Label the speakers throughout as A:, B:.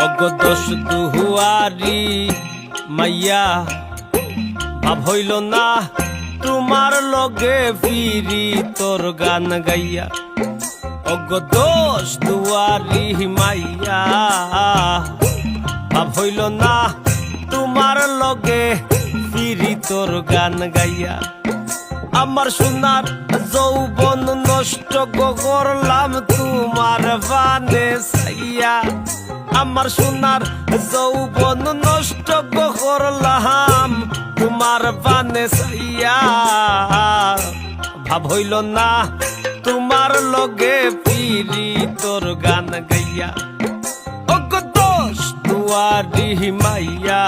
A: অগদোষ দুহুয়ারি মাইয়া ভাব হইল না তোমার লগে ফিরি তোর গান গাইয়া। অগদোষ দুয়ারি মাইয়া ভাব হইল না তোমার লগে ফিরি তোর গান গাইয়া। আমার সোনার যৌবন নষ্ট করলাম তোমার বানে চাইয়া। আমার সোনার যৌবন নষ্ট করলাম তোমার বানে চাইয়া। ভাব হইল না তোমার লগে ফিরি তোর গান গাইয়া। অগদোষ দুয়ারি মাইয়া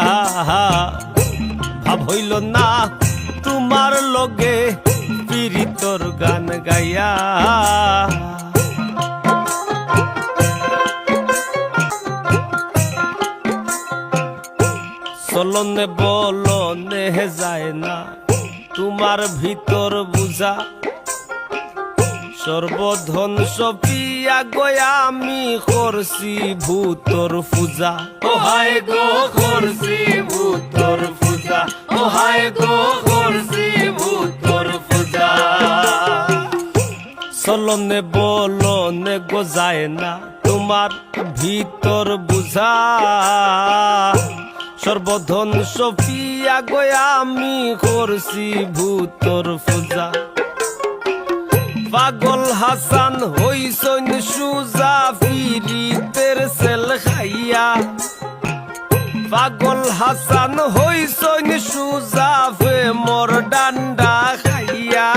A: ভাব হইল না তোমার লগে ফিরি তোর গান গাইয়া। চলনে বলনে যায় না তোমার ভিতর বুঝা। সর্বধন সপিয়া গয়া আমি করছি ভূতর পূজা। ও হায় গো করছি ভূতর পূজা, ও হায় গো করছি ভূতর পূজা। চলনে বলনে গো যায় না তোমার ভিতর বুঝা। সর্বধন সপিয়া গয়া আমি করছি ভূতর পূজা। পাগল হাসান হইসন সুজা ফিরিতের সেল খাইয়া। পাগল হাসান হইসন সুজা ফে মোর ডান্ডা খাইয়া।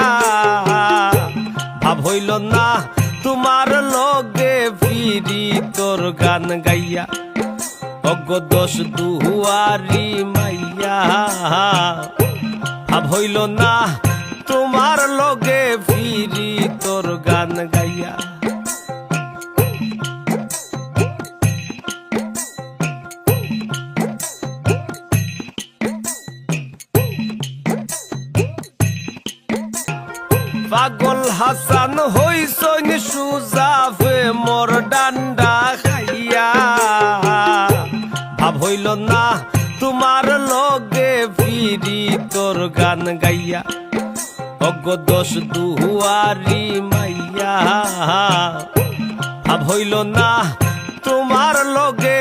A: ভাব হইল না তোমার লগে ফিরি তোর গান গাইয়া। অগদোষ দুহুয়ারি মাইয়া ভাব হইল না তোমার লগে ফিরি তোর গান গাইয়া। পাগল হাসান হইসন সুজা ফে মোর ডান্ডা খাইয়া। ভাব হইল না তোমার লগে ফিরি তোর গান গাইয়া। অগদোষ দুহুয়ারি মাইয়া ভাব হইল না তোমার লগে